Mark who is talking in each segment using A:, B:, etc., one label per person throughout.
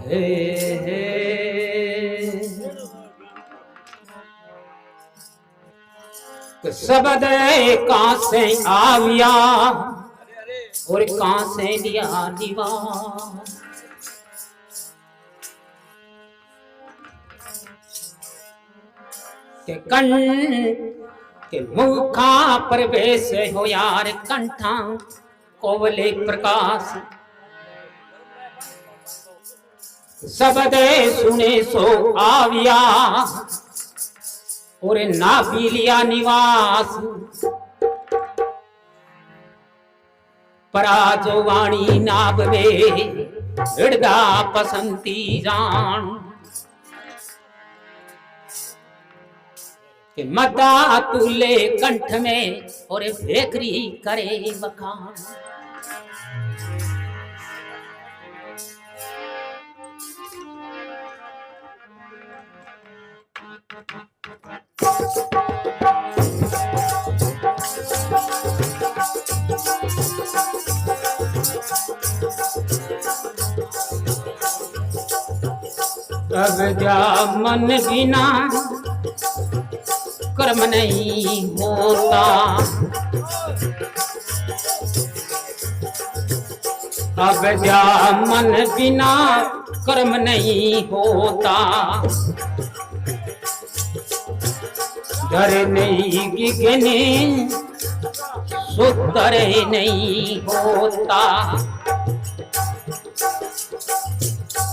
A: हे हे शब्द कहाँ से आविया और कहाँ से लिया दीवा के कण के मुखा प्रवेश हो यार कंठा कोवले प्रकाश शब्द सुने सो आविया और ना पी लिया निवास पराजो वाणी नाबवे हृदा पसंती जान के मता तुले कंठ में और बेकरी करे बखान अब जा मन बिना कर्म नहीं होता अब जा मन बिना कर्म नहीं होता डर नहीं गिगने सुतर नहीं होता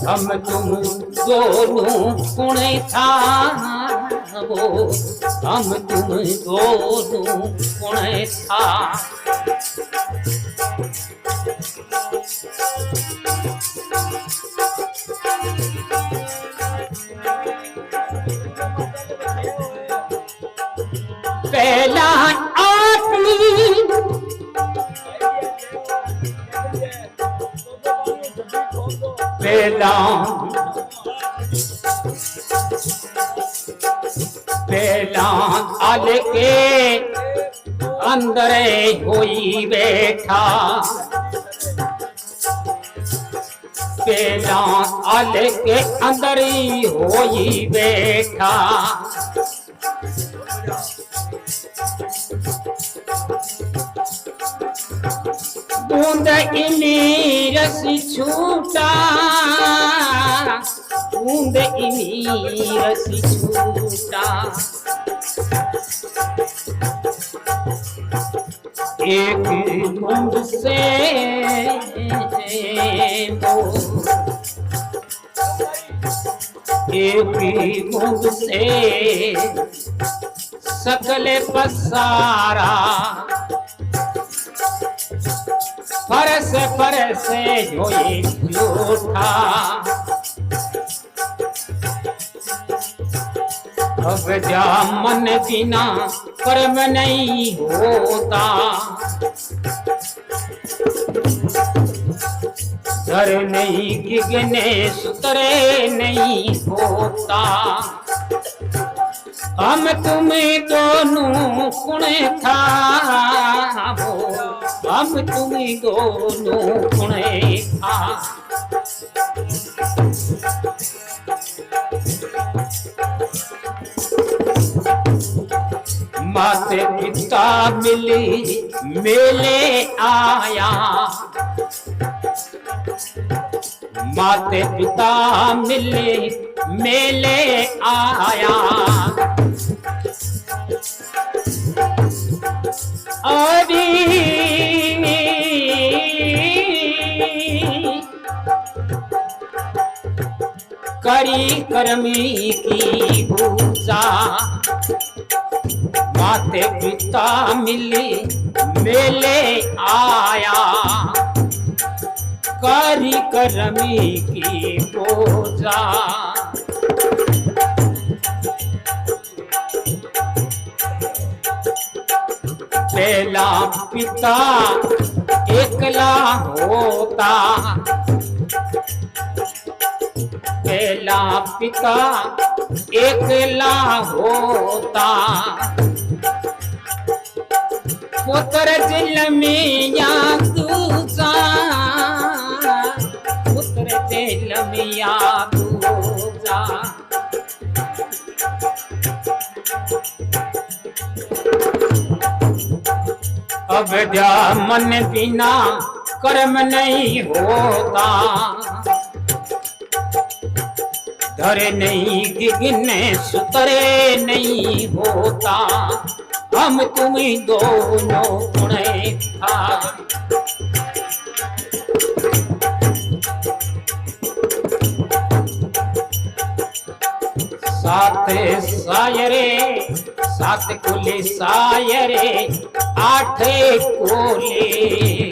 A: हम तुम दोनों पुणे था वो हम तुम दोनों पुणे था पहला आदमी पहला पहला आल के अंदर होई बैठा पहला आल के अंदर ही होई बैठा बूंद इनी रसी छूटा बूंद इनी रसी छूटा एक बूंद से एक बूंद से सकले पसारा फरस फरस होई लूठा अब जा मन बिना कर्म नहीं होता डर नहीं गिगने सुतरे नहीं होता हम तुम्हें दोनों पुणे था हम तुम्हें दोनों पुणे था माते पिता मिली मेले आया माते पिता मिले मेले आया अरे करी कर्मी की पूजा माते पिता मिले मेले आया करी कर्मी की पूजा पहला पिता एकला होता पहला पिता एकला होता पुत्र दिल में या दूजा पुत्र दिल मिया दूजा। अविद्या मन बिना कर्म नहीं होता, धरे नहीं गिने सुतरे नहीं होता, हम तुम दोनों गुणे था। सात सायरे सात कुले सायरे आठे कोले,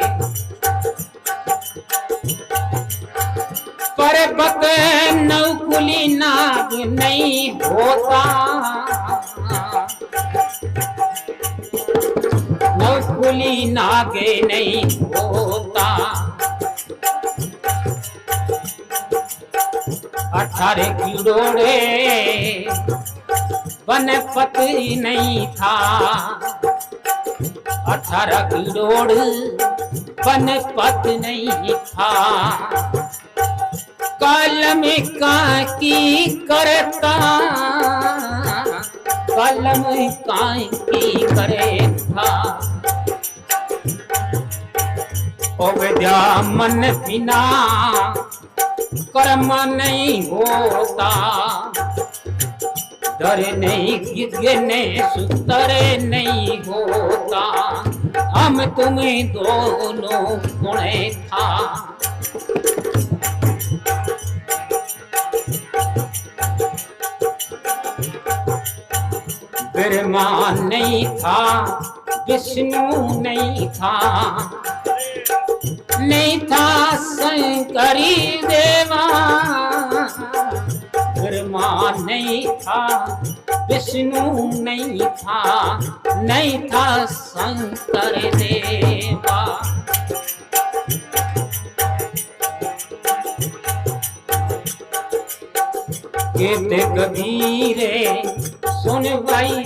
A: पर बक नौकुली नाग नहीं होता, नौकुली नागे नहीं होता। 18 किलोड़े वनपति नहीं था, 18 किलोड़ वनपति नहीं था। कलम की करता, कलम की करता। ओ विद्या मन बिना कर्म नहीं होता, डरे नहीं गिने सुतरे नहीं होता, हम तुम्हें दोनों गुणे था। ब्रह्मा नहीं था, विष्णु नहीं था, नहीं था शंकरी देवा। ब्रह्मा नहीं था, विष्णु नहीं था, नहीं था शंकर देवा। कहते कबीरे सुन भाई,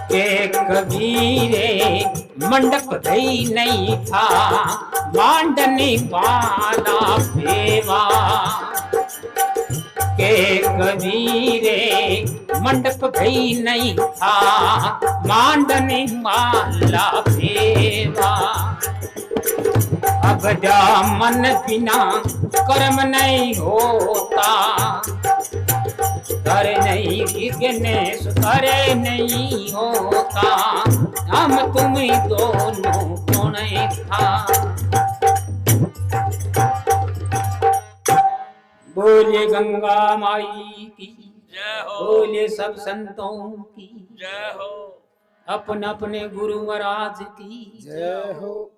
A: के कबीरे मंडप धई नहीं था, मांडने वाला बेवा। के कबीरे मंडप धई नहीं था, मांडने वाला बेवा। अब जा मन बिना कर्म नहीं होता, करे नहीं गिने सुतरे नहीं होता, हम तुम दोनों गुणे था। बोले गंगा माई की
B: जय हो,
A: बोले सब संतों की
B: जय हो,
A: अपने अपने गुरु महाराज की
C: जय हो।